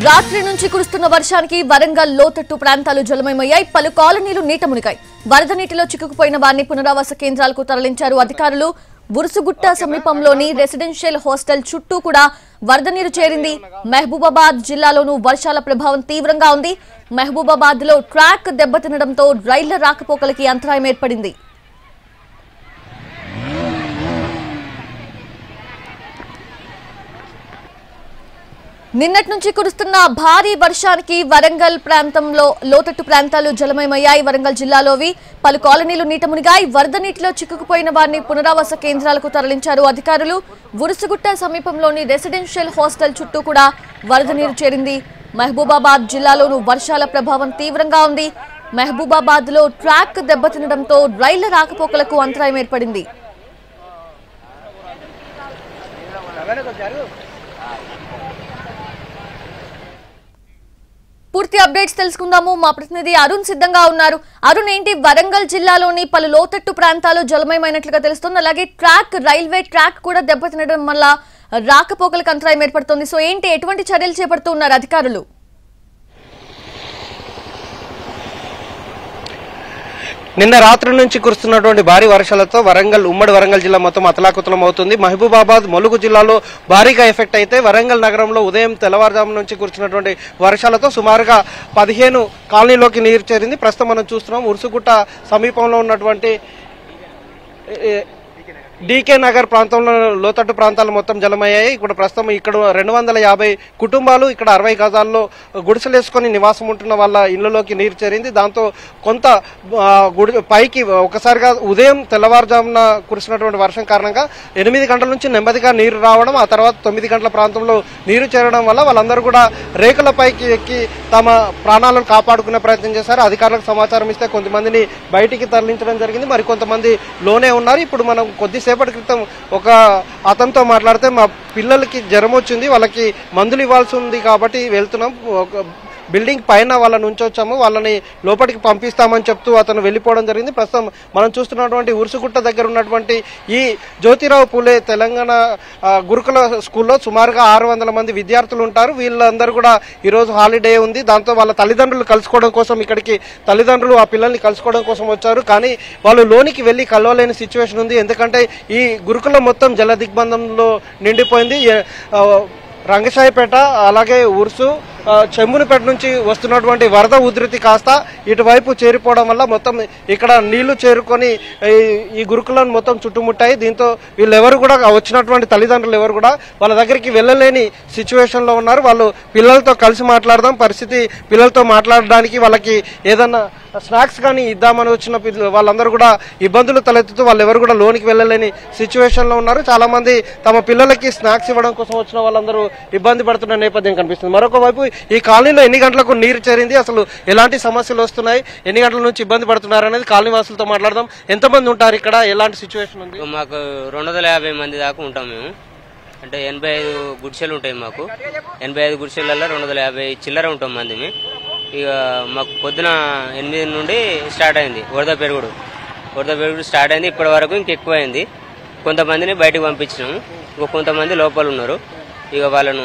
రాత్రి నుంచి కురుస్తున్న వర్షానికి వరంగల్ లోతట్టు ప్రాంతాలు జలమయమయ్యాయి. పలు కాలనీలు నీట మునిగాయి. వరద నీటిలో చిక్కుకుపోయిన వారిని పునరావాస కేంద్రాలకు తరలించారు అధికారులు. బురుసుగుట్ట సమీపంలోని రెసిడెన్షియల్ హాస్టల్ చుట్టూ కూడా వరద నీరు చేరింది. మహబూబాబాద్ జిల్లాలోనూ వర్షాల ప్రభావం తీవ్రంగా ఉంది. మహబూబాబాద్ లో ట్రాక్ దెబ్బతినడంతో రైళ్ల రాకపోకలకి అంతరాయం ఏర్పడింది. నిన్నటి నుంచి కురుస్తున్న భారీ వర్షానికి వరంగల్ ప్రాంతంలో లోతట్టు ప్రాంతాలు జలమయమయ్యాయి. వరంగల్ జిల్లాలోవి పలు కాలనీలు నీట మునిగాయి. వరద నీటిలో చిక్కుకుపోయిన వారిని పునరావాస కేంద్రాలకు తరలించారు అధికారులు. బురుసుగుట్ట సమీపంలోని రెసిడెన్షియల్ హాస్టల్ చుట్టూ కూడా వరద నీరు చేరింది. మహబూబాబాద్ జిల్లాలోనూ వర్షాల ప్రభావం తీవ్రంగా ఉంది. మహబూబాబాద్ లో ట్రాక్ దెబ్బతినడంతో రైళ్ల రాకపోకలకు అంతరాయం ఏర్పడింది. పూర్తి అప్డేట్స్ తెలుసుకుందాము. మా ప్రతినిధి అరుణ్ సిద్ధంగా ఉన్నారు. అరుణ్, ఏంటి వరంగల్ జిల్లాలోని పలు లోతట్టు ప్రాంతాలు జలమయమైనట్లుగా తెలుస్తుంది. అలాగే రైల్వే ట్రాక్ కూడా దెబ్బతినడం వల్ల రాకపోకలకు అంతరాయం ఏర్పడుతుంది. సో ఏంటి, ఎటువంటి చర్యలు చేపడుతున్నారు అధికారులు? నిన్న రాత్రి నుంచి కురుస్తున్నటువంటి భారీ వర్షాలతో ఉమ్మడి వరంగల్ జిల్లా మొత్తం అతలాకుతలం అవుతుంది. మహబూబాబాద్, ములుగు జిల్లాలో భారీగా ఎఫెక్ట్ అయితే వరంగల్ నగరంలో ఉదయం తెల్లవారుజాము నుంచి కురుస్తున్నటువంటి వర్షాలతో సుమారుగా 15 కాలనీలోకి నీరు చేరింది. ప్రస్తుతం మనం చూస్తున్నాం ఉరుసుగుట్ట సమీపంలో ఉన్నటువంటి డీకే నగర్ ప్రాంతంలో లోతట్టు ప్రాంతాలు మొత్తం జలమయ్యాయి. ఇప్పుడు ప్రస్తుతం ఇక్కడ 250 కుటుంబాలు ఇక్కడ 60 గజాల్లో గుడిసెలేసుకొని నివాసం ఉంటున్న వాళ్ళ ఇళ్లలోకి నీరు చేరింది. దాంతో కొంత పైకి ఒకసారిగా ఉదయం తెల్లవారుజామున కురిసినటువంటి వర్షం కారణంగా 8 గంటల నుంచి నెమ్మదిగా నీరు రావడం, ఆ తర్వాత 9 గంటల ప్రాంతంలో నీరు చేరడం వల్ల వాళ్ళందరూ కూడా రేకుల పైకి ఎక్కి తమ ప్రాణాలను కాపాడుకునే ప్రయత్నం చేశారు. అధికారులకు సమాచారం ఇస్తే కొంతమందిని బయటికి తరలించడం జరిగింది. మరికొంతమంది లోనే ఉన్నారు. ఇప్పుడు మనం కొద్దిసేపటి క్రితం ఒక అతనితో మాట్లాడితే మా పిల్లలకి జ్వరం వచ్చింది, వాళ్ళకి మందులు ఇవ్వాల్సి ఉంది కాబట్టి వెళ్తున్నాం, బిల్డింగ్ పైన వాళ్ళని ఉంచొచ్చాము, వాళ్ళని లోపలికి పంపిస్తామని చెప్తూ అతను వెళ్ళిపోవడం జరిగింది. ప్రస్తుతం మనం చూస్తున్నటువంటి ఉరుసుగుట్ట దగ్గర ఉన్నటువంటి ఈ జ్యోతిరావు పూలే తెలంగాణ గురుకుల స్కూల్లో సుమారుగా 600 మంది విద్యార్థులు ఉంటారు. వీళ్ళందరూ కూడా ఈరోజు హాలిడే ఉంది. దాంతో వాళ్ళ తల్లిదండ్రులు కలుసుకోవడం కోసం ఇక్కడికి తల్లిదండ్రులు ఆ పిల్లల్ని కలుసుకోవడం కోసం వచ్చారు. కానీ వాళ్ళు లోనికి వెళ్ళి కలవలేని సిచ్యువేషన్ ఉంది. ఎందుకంటే ఈ గురుకులం మొత్తం జల దిగ్బంధంలో నిండిపోయింది. రంగశాయిపేట అలాగే ఉర్సు చెమ్మునిపేట నుంచి వస్తున్నటువంటి వరద ఉధృతి కాస్త ఇటువైపు చేరిపోవడం వల్ల మొత్తం ఇక్కడ నీళ్లు చేరుకొని ఈ గురుకులను మొత్తం చుట్టుముట్టాయి. దీంతో వీళ్ళెవరు కూడా వచ్చినటువంటి తల్లిదండ్రులు ఎవరు కూడా వాళ్ళ దగ్గరికి వెళ్ళలేని సిచ్యువేషన్లో ఉన్నారు. వాళ్ళు పిల్లలతో కలిసి మాట్లాడదాం, పరిస్థితి పిల్లలతో మాట్లాడడానికి వాళ్ళకి ఏదన్నా స్నాక్స్ కానీ ఇద్దామని వచ్చిన వాళ్ళందరూ కూడా ఇబ్బందులు తలెత్తుతూ వాళ్ళు ఎవరు కూడా లోనికి వెళ్ళలేని సిచ్యువేషన్లో ఉన్నారు. చాలా మంది తమ పిల్లలకి స్నాక్స్ ఇవ్వడం కోసం వచ్చిన వాళ్ళందరూ ఇబ్బంది పడుతున్న నేపథ్యం కనిపిస్తుంది. మరొక వైపు ఈ కాలనీలో ఎన్ని గంటలకు నీరు చేరింది, అసలు ఎలాంటి సమస్యలు వస్తున్నాయి, ఎన్ని గంటల నుంచి ఇబ్బంది పడుతున్నారు అనేది కాలనీ వాసులతో మాట్లాడదాం. ఎంతమంది ఉంటారు ఇక్కడ, ఎలాంటి సిచ్యువేషన్ ఉంది? మాకు 250 మంది దాకా ఉంటాం మేము. అంటే 85 గుడిసెలు ఉంటాయి మాకు. 85 గుడిసెలలో 250 చిల్లర ఉంటాం మంది. ఇక మాకు పొద్దున 8 నుండి స్టార్ట్ అయింది వరద పెరుగుడు స్టార్ట్ అయింది. ఇప్పటి వరకు ఇంకెక్కువ అయింది. కొంతమందిని బయటకు పంపించినాము, ఇంకో కొంతమంది లోపల ఉన్నారు. ఇక వాళ్ళను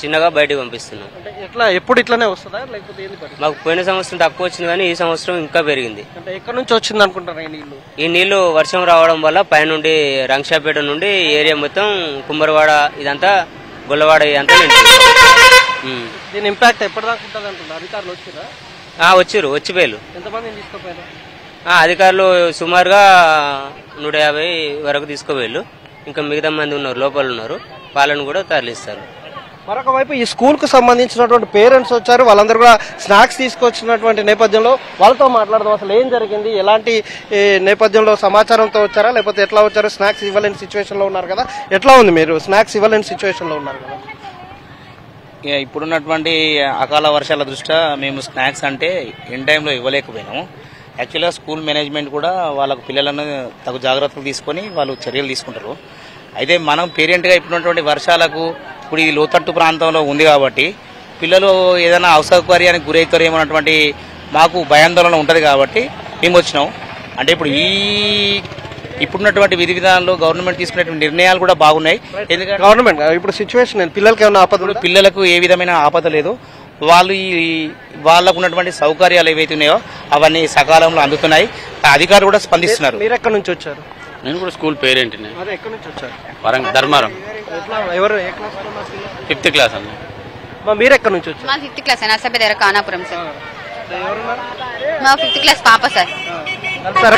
చిన్నగా బయటకు పంపిస్తున్నాం. ఎట్లా ఎప్పుడు ఇట్లానే వస్తుందా లేకపోతే మాకు పోయిన సంవత్సరం తక్కువ వచ్చింది కానీ ఈ సంవత్సరం ఇంకా పెరిగింది. అంటే ఎక్కడి నుంచి వచ్చింది అనుకుంటారు ఈ నీళ్లు? వర్షం రావడం వల్ల పైనుండి రంగశాపేట నుండి ఏరియా మొత్తం కుమ్మరవాడ ఇదంతా గొల్లవాడ ఇదంతా దీని ఇంపాక్ట్ ఎప్పటిదాకా ఉంటుంది అంటున్నారు? అధికారులు వచ్చారు, వచ్చిపోయారు. ఎంతమంది తీసుకుపోయారు? అధికారులు సుమారుగా 150 వరకు తీసుకుపోయారు. ఇంకా మిగతా మంది ఉన్నారు, లోపల ఉన్నారు, వాళ్ళని కూడా తరలిస్తారు. మరొక వైపు ఈ స్కూల్ కు సంబంధించినటువంటి పేరెంట్స్ వచ్చారు. వాళ్ళందరూ కూడా స్నాక్స్ తీసుకొచ్చినటువంటి నేపథ్యంలో వాళ్ళతో మాట్లాడదాం. అసలు ఏం జరిగింది, ఎలాంటి నేపథ్యంలో సమాచారంతో వచ్చారా లేకపోతే ఎట్లా వచ్చారు? స్నాక్స్ ఇవ్వలేని సిచ్యువేషన్ లో ఉన్నారు కదా, ఎట్లా ఉంది? మీరు స్నాక్స్ ఇవ్వలేని సిచ్యువేషన్ లో ఉన్నారు కదా. ఇప్పుడున్నటువంటి అకాల వర్షాల దృష్ట్యా మేము స్నాక్స్ అంటే ఇన్ టైంలో ఇవ్వలేకపోయినాము. యాక్చువల్గా స్కూల్ మేనేజ్మెంట్ కూడా వాళ్ళకు పిల్లలను తగు జాగ్రత్తలు తీసుకొని వాళ్ళు చర్యలు తీసుకుంటారు. అయితే మనం పేరెంట్గా ఇప్పుడున్నటువంటి వర్షాలకు ఇప్పుడు ఈ లోతట్టు ప్రాంతంలో ఉంది కాబట్టి పిల్లలు ఏదైనా అసౌకర్యానికి గురవుతారేమో అన్నటువంటి మాకు భయాందోళన ఉంటుంది కాబట్టి మేము వచ్చినాం. అంటే ఇప్పుడు ఇప్పుడున్నటువంటి విధి విధానాల్లో గవర్నమెంట్ తీసుకునేటువంటి నిర్ణయాలు కూడా బాగున్నాయి. ఎందుకంటే గవర్నమెంట్ ఇప్పుడు సిచ్యువేషన్ పిల్లలకి ఏమైనా ఆపద? పిల్లలకు ఏ విధమైన ఆపద లేదు. వాళ్ళు వాళ్ళకు ఉన్నటువంటి సౌకర్యాలు ఏవైతే ఉన్నాయో అవన్నీ సకాలంలో అందుతున్నాయి. అధికారులు కూడా స్పందిస్తున్నారు. మీరు ఎక్కడి నుంచి వచ్చారు? నేను కూడా స్కూల్ పేరెంట్. ఎక్కడి నుంచి వచ్చారు? ధర్మారం. ఎవరు? 5th క్లాస్ అన్న. మీరు ఎక్కడి నుంచి వచ్చారు? 5th క్లాస్ నర్సపేట దగ్గర కానాపురం సార్. మా 5th క్లాస్ పాప సార్.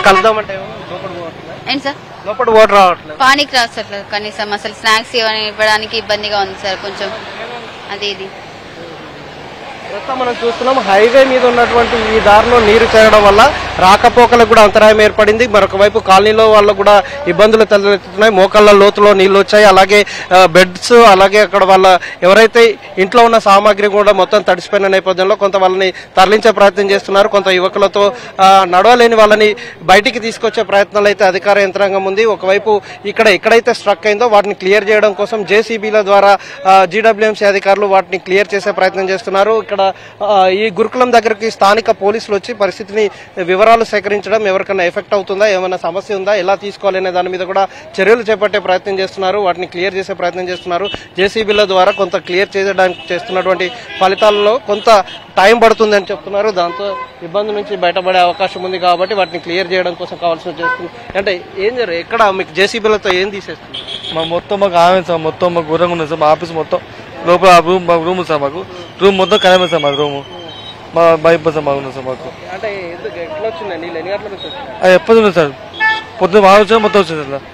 కలుద్దామంటే ఏంటి సార్ లోపల ఓటర్ రావట్లేదు, పానీకి రావట్లేదు కనీసం. అసలు స్నాక్స్ ఇవ్వడానికి ఇబ్బందిగా ఉంది సార్ కొంచెం. అది ఇది ప్రస్తుతం మనం చూస్తున్నాం హైవే మీద ఉన్నటువంటి ఈ దారిలో నీరు చేరడం వల్ల రాకపోకలకు కూడా అంతరాయం ఏర్పడింది. మరొక వైపు కాలనీలో వాళ్ళకు కూడా ఇబ్బందులు తలెత్తుతున్నాయి. మోకాళ్ళ లోతులో నీళ్లు వచ్చాయి. అలాగే బెడ్స్, అలాగే అక్కడ వాళ్ళ ఎవరైతే ఇంట్లో ఉన్న సామాగ్రి కూడా మొత్తం తడిసిపోయిన నేపథ్యంలో కొంత వాళ్ళని తరలించే ప్రయత్నం చేస్తున్నారు. కొంత యువకులతో నడవలేని వాళ్ళని బయటికి తీసుకొచ్చే ప్రయత్నాలు అయితే అధికార యంత్రాంగం ఉంది. ఒకవైపు ఎక్కడైతే స్ట్రక్ అయిందో వాటిని క్లియర్ చేయడం కోసం జేసీబీల ద్వారా జీడబ్ల్యూఎంసీ అధికారులు వాటిని క్లియర్ చేసే ప్రయత్నం చేస్తున్నారు. ఇక్కడ ఈ గురుకులం దగ్గరికి స్థానిక పోలీసులు వచ్చి పరిస్థితిని వివరాలు సేకరించడం, ఎవరికైనా ఎఫెక్ట్ అవుతుందా, ఏమైనా సమస్య ఉందా, ఎలా తీసుకోవాలనే దాని మీద కూడా చర్యలు చేపట్టే ప్రయత్నం చేస్తున్నారు. వాటిని క్లియర్ చేసే ప్రయత్నం చేస్తున్నారు. జేసీబీల ద్వారా కొంత క్లియర్ చేయడానికి చేస్తున్నటువంటి ఫలితాలలో కొంత టైం పడుతుందని చెప్తున్నారు. దాంతో ఇబ్బంది నుంచి బయటపడే అవకాశం ఉంది కాబట్టి వాటిని క్లియర్ చేయడం కోసం కావాల్సిన చేస్తుంది. అంటే ఏం జరుగుతుంది ఎక్కడ మీకు జేసీబీలతో ఏం తీసేస్తుంది? మాకు ఆమె సార్, మొత్తం మాకు ఘోరంగా ఉంది సార్. మా ఆఫీస్ మొత్తం లోపల రూమ్ సార్, మాకు రూమ్ మొత్తం ఖరాబ్ సార్. మాకు రూమ్ మా బైక్ సార్ మాకు సార్. మాకు అంటే ఎట్లా వచ్చింది నీళ్ళు? ఎన్ని గంటల నుంచి వచ్చింది? అది ఎప్పుడు ఉంది సార్, పొద్దున్న బాగా వచ్చా మొత్తం వచ్చింది సార్.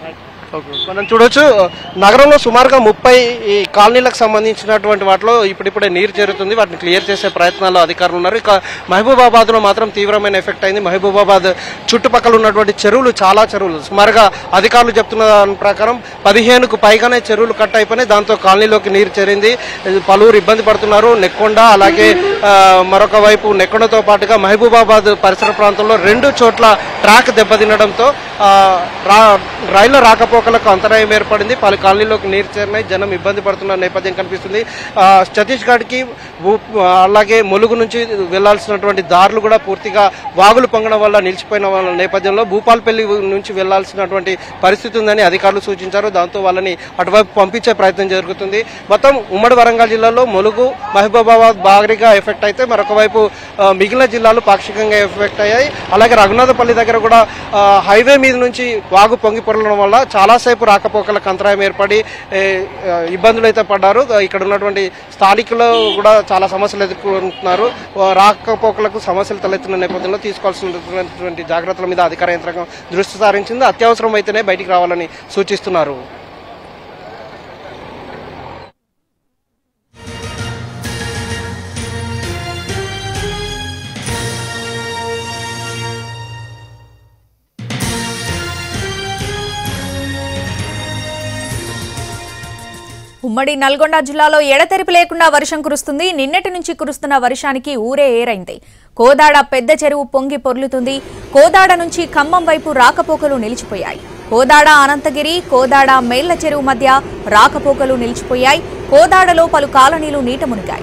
మనం చూడొచ్చు నగరంలో సుమారుగా 30 కాలనీలకు సంబంధించినటువంటి వాటిలో ఇప్పుడిప్పుడే నీరు చేరుతుంది. వాటిని క్లియర్ చేసే ప్రయత్నాల్లో అధికారులు ఉన్నారు. ఇక మహబూబాబాద్ లో మాత్రం తీవ్రమైన ఎఫెక్ట్ అయింది. మహబూబాబాద్ చుట్టుపక్కల ఉన్నటువంటి చెరువులు, చాలా చెరువులు సుమారుగా అధికారులు చెప్తున్న దాని ప్రకారం 15కు పైగానే చెరువులు కట్ అయిపోయినాయి. దాంతో కాలనీలోకి నీరు చేరింది. పలువురు ఇబ్బంది పడుతున్నారు. నెక్కొండ, అలాగే మరొక వైపు నెక్కొండతో పాటుగా మహబూబాబాద్ పరిసర ప్రాంతంలో 2 చోట్ల ట్రాక్ దెబ్బతినడంతో రైళ్ల రాకపోకలకు అంతరాయం ఏర్పడింది. పలు కాలనీలోకి నీరు చేరినాయి. జనం ఇబ్బంది పడుతున్న నేపథ్యం కనిపిస్తుంది. ఛత్తీస్గఢ్కి అలాగే ములుగు నుంచి వెళ్లాల్సినటువంటి దారులు కూడా పూర్తిగా వాగులు పొంగడం వల్ల నిలిచిపోయిన నేపథ్యంలో భూపాల్పల్లి నుంచి వెళ్లాల్సినటువంటి పరిస్థితి ఉందని అధికారులు సూచించారు. దాంతో వాళ్ళని అటువైపు పంపించే ప్రయత్నం జరుగుతుంది. మొత్తం ఉమ్మడి వరంగల్ జిల్లాలో ములుగు, మహబూబాబాద్ భారీగా ఎఫెక్ట్ అయితే మరొక వైపు మిగిలిన జిల్లాలు పాక్షికంగా ఎఫెక్ట్ అయ్యాయి. అలాగే రఘునాథపల్లి దగ్గర కూడా హైవే మీద నుంచి వాగు పొంగి పొరలడం వల్ల చాలాసేపు రాకపోకలకు అంతరాయం ఏర్పడి ఇబ్బందులు అయితే పడ్డారు. ఇక్కడ ఉన్నటువంటి స్థానికులు కూడా చాలా సమస్యలు ఎదుర్కొంటున్నారు. రాకపోకలకు సమస్యలు తలెత్తున్న నేపథ్యంలో తీసుకోవాల్సినటువంటి జాగ్రత్తల మీద అధికార యంత్రాంగం దృష్టి సారించింది. అత్యవసరం అయితేనే బయటికి రావాలని సూచిస్తున్నారు. ఉమ్మడి నల్గొండ జిల్లాలో ఎడతెరిపి లేకుండా వర్షం కురుస్తుంది. నిన్నటి నుంచి కురుస్తున్న వర్షానికి ఊరే ఏరైంది. కోదాడ పెద్ద చెరువు పొంగి పొర్లుతుంది. కోదాడ నుంచి ఖమ్మం వైపు రాకపోకలు నిలిచిపోయాయి. కోదాడ అనంతగిరి, కోదాడ మేళ్ల చెరువు మధ్య రాకపోకలు నిలిచిపోయాయి. కోదాడలో పలు కాలనీలు నీట మునిగాయి.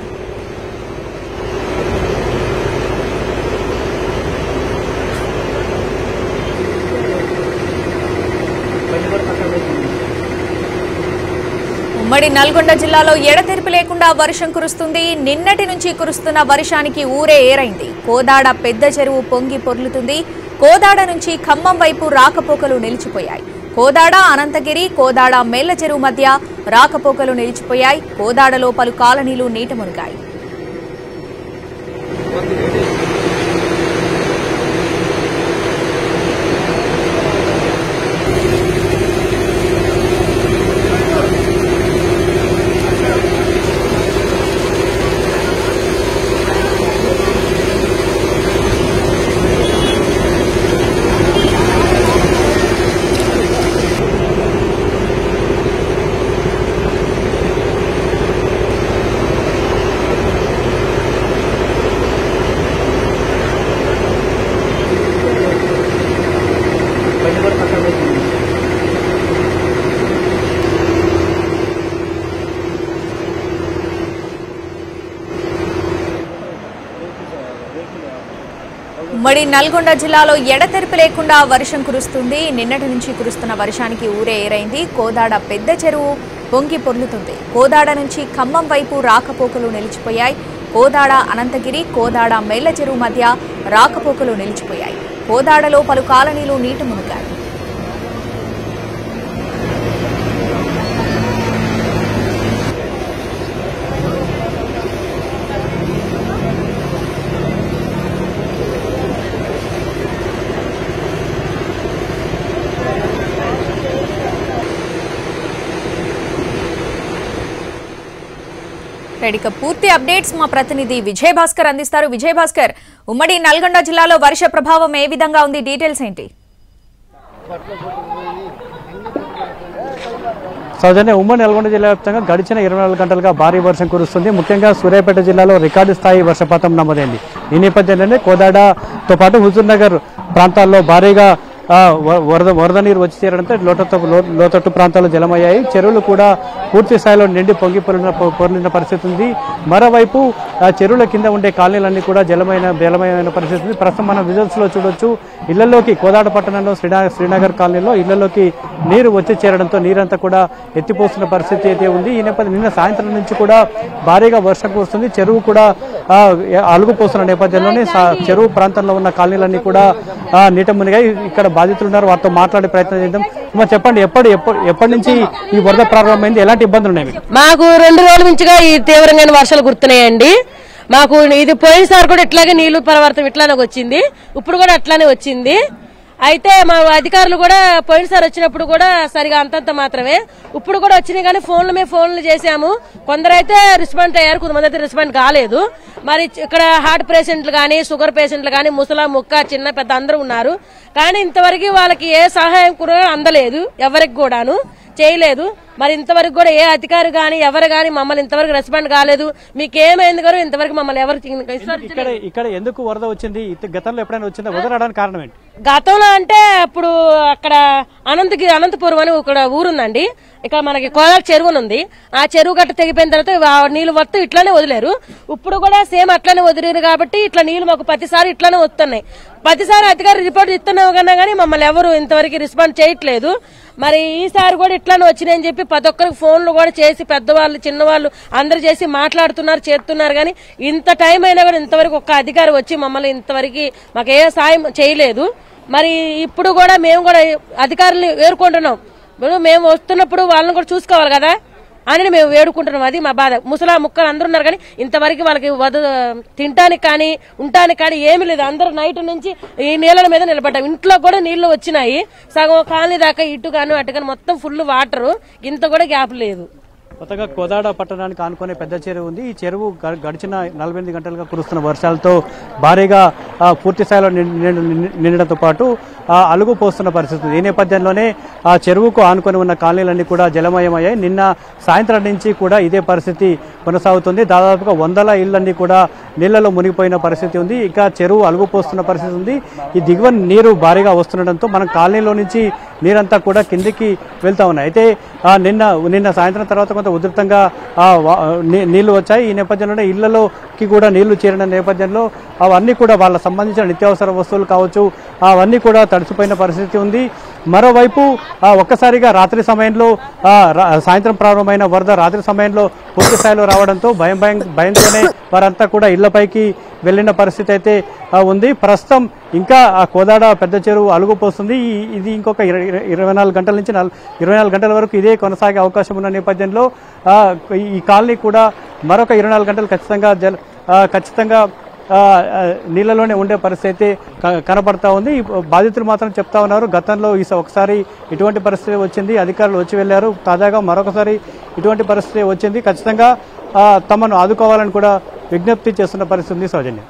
ఉమ్మడి నల్గొండ జిల్లాలో ఎడతెరిపి లేకుండా వర్షం కురుస్తుంది. నిన్నటి నుంచి కురుస్తున్న వర్షానికి ఊరే ఏరైంది. కోదాడ పెద్ద చెరువు పొంగి పొర్లుతుంది. కోదాడ నుంచి ఖమ్మం వైపు రాకపోకలు నిలిచిపోయాయి. కోదాడ అనంతగిరి, కోదాడ మేళ్ల చెరువు మధ్య రాకపోకలు నిలిచిపోయాయి. కోదాడలో పలు కాలనీలు నీట మునిగాయి. ఉమ్మడి నల్గొండ జిల్లాలో ఎడతెరిపి లేకుండా వర్షం కురుస్తుంది. నిన్నటి నుంచి కురుస్తున్న వర్షానికి ఊరే ఏరైంది. కోదాడ పెద్ద చెరువు పొంగి పొర్లుతుంది. కోదాడ నుంచి ఖమ్మం వైపు రాకపోకలు నిలిచిపోయాయి. కోదాడ అనంతగిరి, కోదాడ మేళ్ల చెరువు మధ్య రాకపోకలు నిలిచిపోయాయి. కోదాడలో పలు కాలనీలు నీట మునిగాయి. ఇక పూర్తి అప్డేట్స్ మా ప్రతినిధి విజయ్ భాస్కర్ అందిస్తారు. విజయ్ భాస్కర్, ఉమ్మడి నల్గొండ జిల్లాలో వర్ష ప్రభావం ఏ విధంగా ఉంది? డీటెయిల్స్ ఏంటి? సౌజన్య, ఉమ్మడి నల్గొండ జిల్లా వ్యాప్తంగా గడిచిన 24 గంటలుగా భారీ వర్షం కురుస్తుంది. ముఖ్యంగా సూర్యాపేట జిల్లాలో రికార్డు స్థాయి వర్షపాతం నమోదైంది. ఈ నేపథ్యంలోనే కోదాడతో పాటు హుజూర్ నగర్ ప్రాంతాల్లో భారీగా వరద నీరు వచ్చి చేరడంతో లోతట్టు ప్రాంతాలు జలమయ్యాయి. చెరువులు కూడా పూర్తి స్థాయిలో నిండి పొర్లిన పరిస్థితి ఉంది. మరోవైపు చెరువుల కింద ఉండే కాలనీలన్నీ కూడా జలమైన పరిస్థితి ఉంది. ప్రస్తుతం మనం విజువల్స్ లో చూడొచ్చు, ఇళ్లలోకి కోదాడ పట్టణంలో శ్రీనగర్ కాలనీలో ఇళ్లలోకి నీరు వచ్చి చేరడంతో నీరంతా కూడా ఎత్తిపోస్తున్న పరిస్థితి అయితే ఉంది. ఈ నేపథ్యం నిన్న సాయంత్రం నుంచి కూడా భారీగా వర్షం కురుస్తుంది. చెరువు కూడా అలుగుపోస్తున్న నేపథ్యంలోనే చెరువు ప్రాంతంలో ఉన్న కాలనీలన్నీ కూడా నీట మునిగాయి. ఇక్కడ బాధితులు ఉన్నారు, వారితో మాట్లాడే ప్రయత్నం చేద్దాం. చెప్పండి, ఎప్పటి నుంచి ఈ వరద ప్రారంభమైంది, ఎలాంటి ఇబ్బందులు ఉన్నాయి? మాకు 2 రోజుల నుంచిగా ఈ తీవ్రమైన వర్షాలు కురుతున్నాయండి. మాకు ఇది పోయినసారి కూడా ఇట్లాగే నీళ్లు పరివర్తనం ఇట్లానే వచ్చింది, ఇప్పుడు కూడా అట్లానే వచ్చింది. అయితే మా అధికారులు కూడా పోయినసారి వచ్చినప్పుడు కూడా సరిగా అంతంత మాత్రమే, ఇప్పుడు కూడా వచ్చినాయి కానీ ఫోన్లు చేశాము. కొందరైతే రెస్పాండ్ అయ్యారు, కొంతమంది అయితే రెస్పాండ్ కాలేదు. మరి ఇక్కడ హార్ట్ పేషెంట్లు కానీ, షుగర్ పేషెంట్లు కానీ, ముసలా ముక్క చిన్న పెద్ద అందరూ ఉన్నారు. కానీ ఇంతవరకు వాళ్ళకి ఏ సహాయం కూడా అందలేదు, ఎవరికి కూడాను చేయలేదు. మరి ఇంతవరకు కూడా ఏ అధికారి గాని ఎవరు గాని మమ్మల్ని ఇంతవరకు రెస్పాండ్ కాలేదు. మీకేమైంది గారు ఇంతవరకు మమ్మల్ని ఎవరు ఇక్కడ ఎందుకు వరద వచ్చింది? గతంలో ఎప్పుడైనా వచ్చిందా? వరద రావడానికి కారణం ఏంటి? గతంలో అంటే అప్పుడు అక్కడ అనంతపురం అని ఒక ఊరుందండి, ఇక్కడ మనకి కోదాడ చెరువు ఉంది. ఆ చెరువు గట్ట తెగిపోయిన తర్వాత నీళ్లు మొత్తం ఇట్లానే వదిలేరు. ఇప్పుడు కూడా సేమ్ అట్లానే వదిలేరు కాబట్టి ఇట్లా నీళ్లు మాకు ప్రతిసారి ఇట్లానే వస్తున్నాయి. ప్రతిసారి అధికారి రిపోర్ట్ ఇస్తున్నావు కన్నా కానీ మమ్మల్ని ఎవరు ఇంతవరకు రెస్పాండ్ చేయట్లేదు. మరి ఈసారి కూడా ఇట్లానే వచ్చినాయని చెప్పి ప్రతి ఒక్కరికి ఫోన్లు కూడా చేసి పెద్దవాళ్ళు చిన్నవాళ్ళు అందరు చేసి మాట్లాడుతున్నారు, చేస్తున్నారు. కానీ ఇంత టైం అయినా కూడా ఇంతవరకు ఒక్క అధికారి వచ్చి మమ్మల్ని ఇంతవరకు మాకు ఏ సాయం చేయలేదు. మరి ఇప్పుడు కూడా మేము కూడా అధికారులు వేడుకుంటున్నాం. మేము వస్తున్నప్పుడు వాళ్ళని కూడా చూసుకోవాలి కదా అని మేము వేడుకుంటున్నాం. అది మా బాధ. ముసలా ముక్కలు అందరూ ఉన్నారు కానీ ఇంతవరకు వాళ్ళకి తినటానికి కానీ ఉండటానికి కానీ ఏమీ లేదు. అందరూ నైట్ నుంచి ఈ నీళ్ళ మీద నిలబడ్డాం. ఇంట్లో కూడా నీళ్లు వచ్చినాయి, సగం కాలనీ దాకా ఇటు కానీ అటు కానీ మొత్తం ఫుల్ వాటర్, ఇంత కూడా గ్యాప్ లేదు. కొత్తగా కోదాడ పట్టణానికి ఆనుకునే పెద్ద చెరువు ఉంది. ఈ చెరువు గడిచిన 48 గంటలుగా కురుస్తున్న వర్షాలతో భారీగా పూర్తి స్థాయిలో నిండడంతో పాటు అలుగు పోస్తున్న పరిస్థితి. ఈ నేపథ్యంలోనే ఆ చెరువుకు ఆనుకొని ఉన్న కాలనీలన్నీ కూడా జలమయమయ్యాయి. నిన్న సాయంత్రం నుంచి కూడా ఇదే పరిస్థితి కొనసాగుతుంది. దాదాపుగా 100 ఇళ్లన్నీ కూడా నీళ్లలో మునిగిపోయిన పరిస్థితి ఉంది. ఇక చెరువు అలుగు పోస్తున్న పరిస్థితి ఉంది. ఈ దిగువ నీరు భారీగా వస్తుండటంతో మనం కాలనీలో నుంచి నీరంతా కూడా కిందికి వెళ్తా ఉన్నాయి. అయితే నిన్న సాయంత్రం తర్వాత కొంత ఉధృతంగా నీళ్లు వచ్చాయి. ఈ నేపథ్యంలోనే ఇళ్లలోకి కూడా నీళ్లు చేరిన నేపథ్యంలో అవన్నీ కూడా వాళ్ళ సంబంధించిన నిత్యావసర వస్తువులు కావచ్చు అవన్నీ కూడా తడిసిపోయిన పరిస్థితి ఉంది. మరోవైపు ఒక్కసారిగా రాత్రి సమయంలో సాయంత్రం ప్రారంభమైన వరద రాత్రి సమయంలో పూర్తి స్థాయిలో రావడంతో భయంతోనే వారంతా కూడా ఇళ్లపైకి వెళ్లిన పరిస్థితి అయితే ఉంది. ప్రస్తుతం ఇంకా ఆ కోదాడ పెద్ద చెరువు అలుగుపోస్తుంది. ఇది ఇంకొక 24 గంటల నుంచి 24 గంటల వరకు ఇదే కొనసాగే అవకాశం ఉన్న నేపథ్యంలో ఈ కాలనీ కూడా మరొక 24 గంటలు ఖచ్చితంగా నీళ్ళలోనే ఉండే పరిస్థితి కనబడతా ఉంది. బాధితులు మాత్రం చెప్తా ఉన్నారు, గతంలో ఒకసారి ఇటువంటి పరిస్థితి వచ్చింది, అధికారులు వచ్చి వెళ్లారు. తాజాగా మరొకసారి ఇటువంటి పరిస్థితి వచ్చింది. ఖచ్చితంగా తమను ఆదుకోవాలని కూడా విజ్ఞప్తి చేస్తున్న పరిస్థితి ఉంది. సౌజన్య.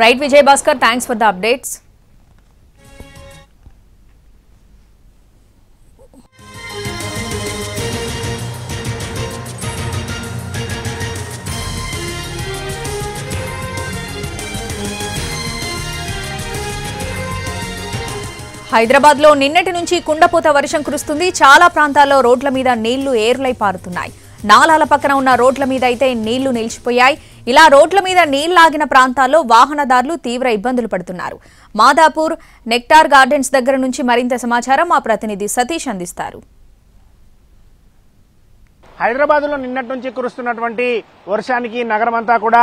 Right Vijay Bhaskar, thanks for the updates. Hyderabad లో నిన్నటి నుంచి కుండపోత వర్షం కురుస్తుంది. చాలా ప్రాంతాల్లో రోడ్ల మీద నీళ్లు ఏర్లై పారుతున్నాయి. నాలాల పక్కన ఉన్న రోడ్ల మీద అయితే నీళ్లు నిలిచిపోయాయి. ఇలా రోడ్ల మీద నీళ్లాగిన ప్రాంతాల్లో వాహనదారులు తీవ్ర ఇబ్బందులు పడుతున్నారు. మాదాపూర్ నెక్టార్ గార్డెన్స్ దగ్గర నుంచి మరింత సమాచారం మా ప్రతినిధి సతీష్ అందిస్తారు. హైదరాబాద్లో నిన్నటి నుంచి కురుస్తున్నటువంటి వర్షానికి నగరం అంతా కూడా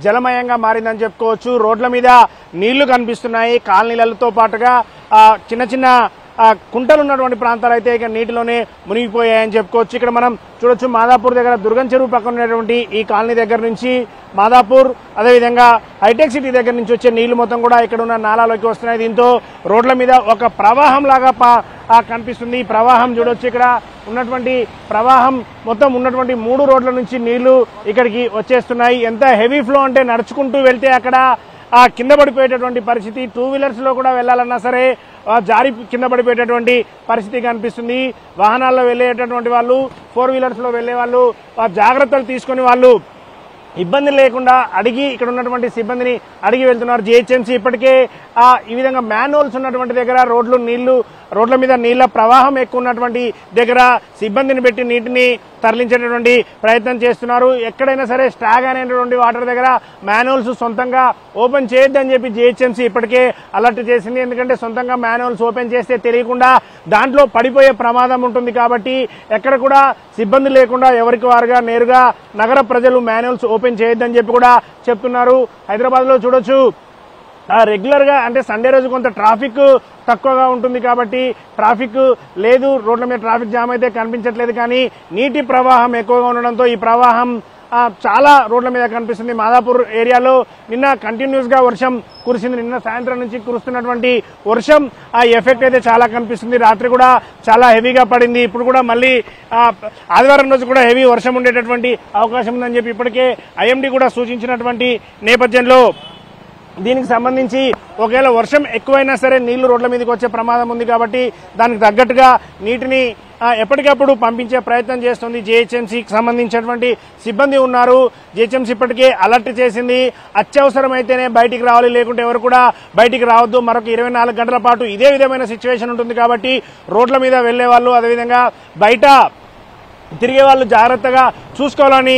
జలమయంగా మారిందని చెప్పుకోవచ్చు. రోడ్ల మీద నీళ్లు కనిపిస్తున్నాయి. కాలనీలతో పాటుగా చిన్న చిన్న కుంటలు ఉన్నటువంటి ప్రాంతాలు అయితే ఇక నీటిలోనే మునిగిపోయాయని చెప్పుకోవచ్చు. ఇక్కడ మనం చూడొచ్చు మాదాపూర్ దగ్గర దుర్గం చెరువు పక్కన ఉన్నటువంటి ఈ కాలనీ దగ్గర నుంచి మాదాపూర్ అదేవిధంగా హైటెక్ సిటీ దగ్గర నుంచి వచ్చే నీళ్లు మొత్తం కూడా ఇక్కడ ఉన్న నాలాలోకి వస్తున్నాయి. దీంతో రోడ్ల మీద ఒక ప్రవాహం లాగా కనిపిస్తుంది. ఈ ప్రవాహం చూడొచ్చు. ఇక్కడ ఉన్నటువంటి ప్రవాహం మొత్తం ఉన్నటువంటి 3 రోడ్ల నుంచి నీళ్లు ఇక్కడికి వచ్చేస్తున్నాయి. ఎంత హెవీ ఫ్లో అంటే నడుచుకుంటూ వెళ్తే అక్కడ కింద పడిపోయేటటువంటి పరిస్థితి. 2 వీలర్స్ లో కూడా వెళ్లాలన్నా సరే జారి కింద పడిపోయేటటువంటి పరిస్థితి కనిపిస్తుంది. వాహనాల్లో వెళ్లేటటువంటి వాళ్ళు 4 వీలర్స్ లో వెళ్లే వాళ్ళు జాగ్రత్తలు తీసుకుని వాళ్ళు ఇబ్బంది లేకుండా అడిగి ఇక్కడ ఉన్నటువంటి సిబ్బందిని అడిగి వెళ్తున్నారు. జిహెచ్ఎంసీ ఇప్పటికే ఈ విధంగా మ్యాన్హోల్స్ ఉన్నటువంటి దగ్గర రోడ్ల మీద నీళ్ల ప్రవాహం ఎక్కువ ఉన్నటువంటి దగ్గర సిబ్బందిని పెట్టి నీటిని తరలించేటటువంటి ప్రయత్నం చేస్తున్నారు. ఎక్కడైనా సరే స్టాగ్ అనేటువంటి వాటర్ దగ్గర మ్యాన్హోల్స్ సొంతంగా ఓపెన్ చేయొద్దని చెప్పి జిహెచ్ఎంసీ ఇప్పటికే అలర్ట్ చేసింది. ఎందుకంటే సొంతంగా మ్యాన్హోల్స్ ఓపెన్ చేస్తే తెలియకుండా దాంట్లో పడిపోయే ప్రమాదం ఉంటుంది. కాబట్టి ఎక్కడ కూడా సిబ్బంది లేకుండా ఎవరికి వారుగా నేరుగా నగర ప్రజలు మ్యాన్హోల్స్ ఓపెన్ చేయొద్దని చెప్పి కూడా చెప్తున్నారు. హైదరాబాద్ లో చూడొచ్చు రెగ్యులర్ గా అంటే సండే రోజు కొంత ట్రాఫిక్ తక్కువగా ఉంటుంది కాబట్టి ట్రాఫిక్ లేదు, రోడ్ల మీద ట్రాఫిక్ జామ్ అయితే కనిపించట్లేదు. కానీ నీటి ప్రవాహం ఎక్కువగా ఉండడంతో ఈ ప్రవాహం చాలా రోడ్ల మీద కనిపిస్తుంది. మాదాపూర్ ఏరియాలో నిన్న కంటిన్యూస్ గా వర్షం కురిసింది. నిన్న సాయంత్రం నుంచి కురుస్తున్నటువంటి వర్షం ఎఫెక్ట్ అయితే చాలా కనిపిస్తుంది. రాత్రి కూడా చాలా హెవీగా పడింది. ఇప్పుడు కూడా మళ్ళీ ఆదివారం రోజు కూడా హెవీ వర్షం ఉండేటటువంటి అవకాశం ఉందని చెప్పి ఇప్పటికే ఐఎండీ కూడా సూచించినటువంటి నేపథ్యంలో దీనికి సంబంధించి ఒకవేళ వర్షం ఎక్కువైనా సరే నీళ్లు రోడ్ల మీదకి వచ్చే ప్రమాదం ఉంది. కాబట్టి దానికి తగ్గట్టుగా నీటిని ఎప్పటికప్పుడు పంపించే ప్రయత్నం చేస్తుంది. జిహెచ్ఎంసీకి సంబంధించినటువంటి సిబ్బంది ఉన్నారు. జిహెచ్ఎంసీ ఇప్పటికే అలర్ట్ చేసింది. అత్యవసరమైతేనే బయటికి రావాలి, లేకుంటే ఎవరు కూడా బయటికి రావద్దు. మరొక 24 గంటల పాటు ఇదే విధమైన సిచ్యువేషన్ ఉంటుంది. కాబట్టి రోడ్ల మీద వెళ్లే వాళ్ళు అదేవిధంగా బయట తిరిగే వాళ్ళు జాగ్రత్తగా చూసుకోవాలని